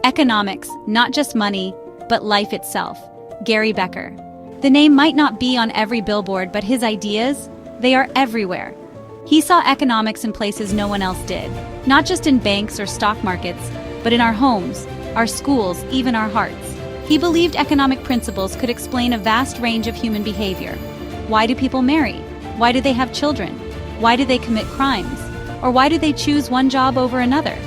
Economics, not just money, but life itself. Gary Becker. The name might not be on every billboard, but his ideas, they are everywhere. He saw economics in places no one else did, not just in banks or stock markets, but in our homes, our schools, even our hearts. He believed economic principles could explain a vast range of human behavior. Why do people marry? Why do they have children? Why do they commit crimes? Or why do they choose one job over another?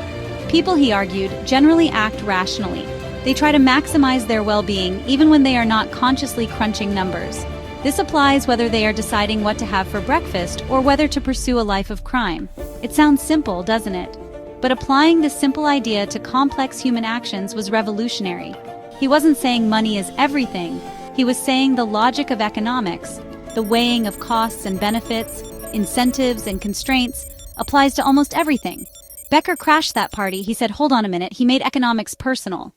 People, he argued, generally act rationally. They try to maximize their well-being even when they are not consciously crunching numbers. This applies whether they are deciding what to have for breakfast or whether to pursue a life of crime. It sounds simple, doesn't it? But applying this simple idea to complex human actions was revolutionary. He wasn't saying money is everything. He was saying the logic of economics, the weighing of costs and benefits, incentives and constraints, applies to almost everything. Becker crashed that party. He said, hold on a minute, he made economics personal.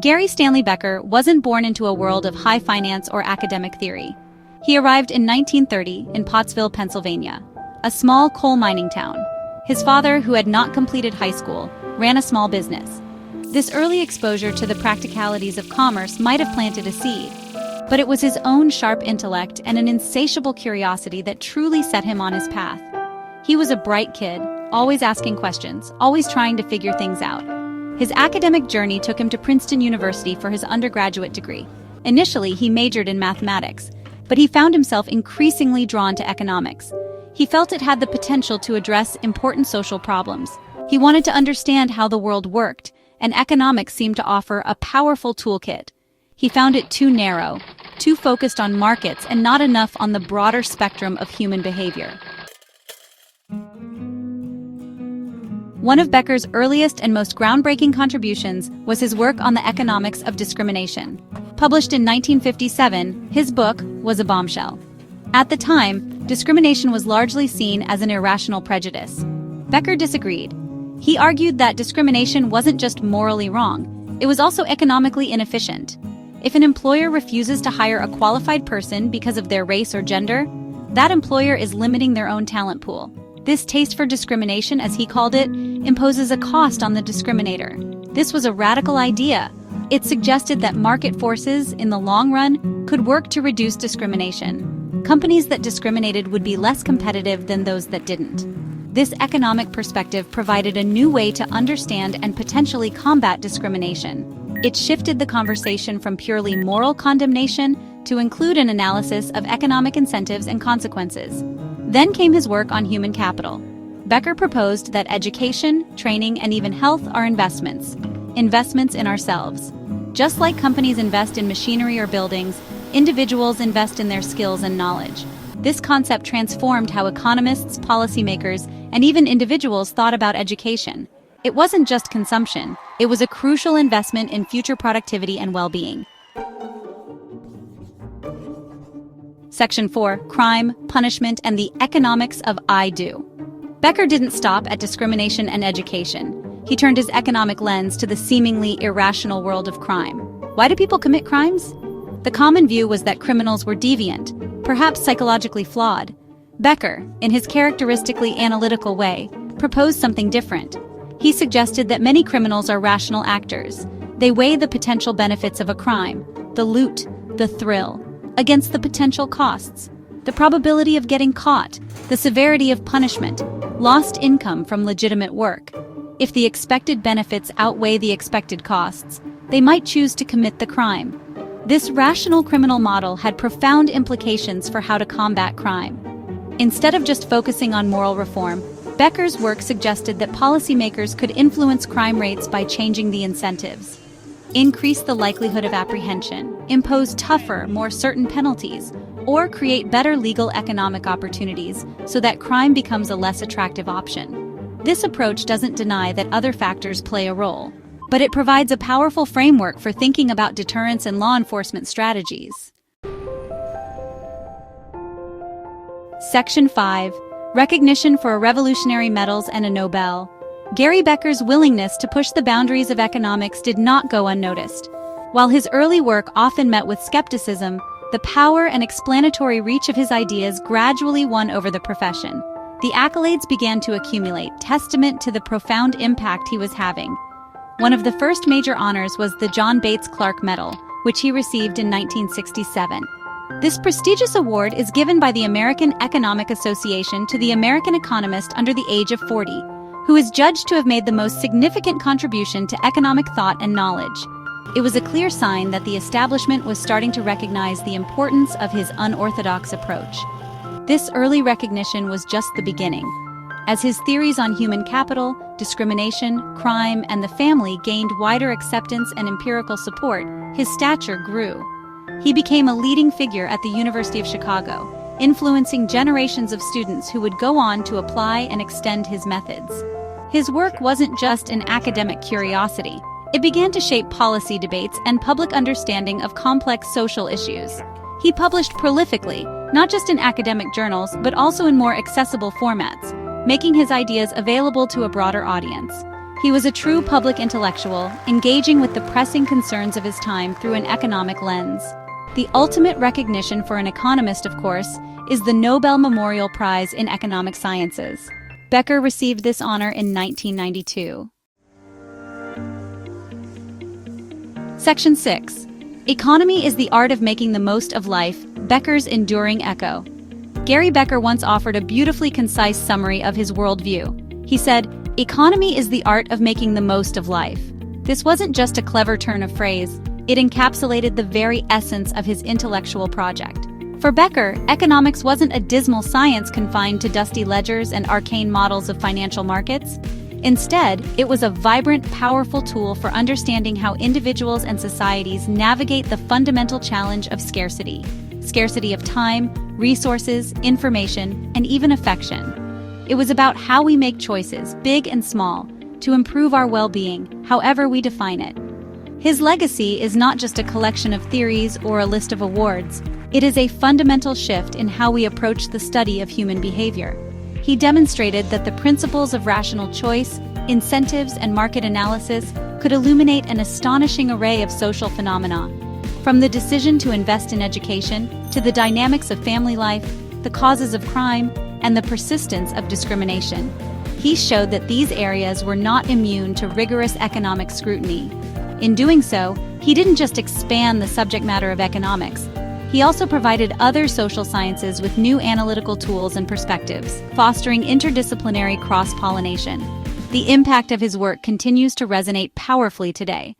Gary Stanley Becker wasn't born into a world of high finance or academic theory. He arrived in 1930 in Pottsville, Pennsylvania, a small coal mining town. His father, who had not completed high school, ran a small business. This early exposure to the practicalities of commerce might have planted a seed, but it was his own sharp intellect and an insatiable curiosity that truly set him on his path. He was a bright kid, always asking questions, always trying to figure things out. His academic journey took him to Princeton University for his undergraduate degree. Initially, he majored in mathematics, but he found himself increasingly drawn to economics. He felt it had the potential to address important social problems. He wanted to understand how the world worked, and economics seemed to offer a powerful toolkit. He found it too narrow, too focused on markets, and not enough on the broader spectrum of human behavior. One of Becker's earliest and most groundbreaking contributions was his work on the economics of discrimination. Published in 1957, his book was a bombshell. At the time, discrimination was largely seen as an irrational prejudice. Becker disagreed. He argued that discrimination wasn't just morally wrong, it was also economically inefficient. If an employer refuses to hire a qualified person because of their race or gender, that employer is limiting their own talent pool. This taste for discrimination, as he called it, imposes a cost on the discriminator. This was a radical idea. It suggested that market forces, in the long run, could work to reduce discrimination. Companies that discriminated would be less competitive than those that didn't. This economic perspective provided a new way to understand and potentially combat discrimination. It shifted the conversation from purely moral condemnation to include an analysis of economic incentives and consequences. Then came his work on human capital. Becker proposed that education, training, and even health are investments in ourselves. Just like companies invest in machinery or buildings, individuals invest in their skills and knowledge. This concept transformed how economists, policymakers, and even individuals thought about education. It wasn't just consumption, it was a crucial investment in future productivity and well-being. Section 4, Crime, Punishment, and the Economics of I Do. Becker didn't stop at discrimination and education. He turned his economic lens to the seemingly irrational world of crime. Why do people commit crimes? The common view was that criminals were deviant, perhaps psychologically flawed. Becker, in his characteristically analytical way, proposed something different. He suggested that many criminals are rational actors. They weigh the potential benefits of a crime, the loot, the thrill, against the potential costs, the probability of getting caught, the severity of punishment, lost income from legitimate work. If the expected benefits outweigh the expected costs, they might choose to commit the crime. This rational criminal model had profound implications for how to combat crime. Instead of just focusing on moral reform, Becker's work suggested that policymakers could influence crime rates by changing the incentives. Increase the likelihood of apprehension, impose tougher, more certain penalties, or create better legal economic opportunities so that crime becomes a less attractive option. This approach doesn't deny that other factors play a role, but it provides a powerful framework for thinking about deterrence and law enforcement strategies. Section 5, Recognition for Revolutionary Medals and a Nobel. Gary Becker's willingness to push the boundaries of economics did not go unnoticed. While his early work often met with skepticism, the power and explanatory reach of his ideas gradually won over the profession. The accolades began to accumulate, testament to the profound impact he was having. One of the first major honors was the John Bates Clark Medal, which he received in 1967. This prestigious award is given by the American Economic Association to the American economist under the age of 40, who is judged to have made the most significant contribution to economic thought and knowledge. It was a clear sign that the establishment was starting to recognize the importance of his unorthodox approach. This early recognition was just the beginning. As his theories on human capital, discrimination, crime, and the family gained wider acceptance and empirical support, his stature grew. He became a leading figure at the University of Chicago, influencing generations of students who would go on to apply and extend his methods. His work wasn't just an academic curiosity. It began to shape policy debates and public understanding of complex social issues. He published prolifically, not just in academic journals, but also in more accessible formats, making his ideas available to a broader audience. He was a true public intellectual, engaging with the pressing concerns of his time through an economic lens. The ultimate recognition for an economist, of course, is the Nobel Memorial Prize in Economic Sciences. Becker received this honor in 1992. Section 6. Economy is the art of making the most of life, Becker's enduring echo. Gary Becker once offered a beautifully concise summary of his worldview. He said, "Economy is the art of making the most of life." This wasn't just a clever turn of phrase, it encapsulated the very essence of his intellectual project. For Becker, economics wasn't a dismal science confined to dusty ledgers and arcane models of financial markets. Instead, it was a vibrant, powerful tool for understanding how individuals and societies navigate the fundamental challenge of scarcity. Scarcity of time, resources, information, and even affection. It was about how we make choices, big and small, to improve our well-being, however we define it. His legacy is not just a collection of theories or a list of awards. It is a fundamental shift in how we approach the study of human behavior. He demonstrated that the principles of rational choice, incentives, and market analysis could illuminate an astonishing array of social phenomena. From the decision to invest in education, to the dynamics of family life, the causes of crime, and the persistence of discrimination. He showed that these areas were not immune to rigorous economic scrutiny. In doing so, he didn't just expand the subject matter of economics. He also provided other social sciences with new analytical tools and perspectives, fostering interdisciplinary cross-pollination. The impact of his work continues to resonate powerfully today.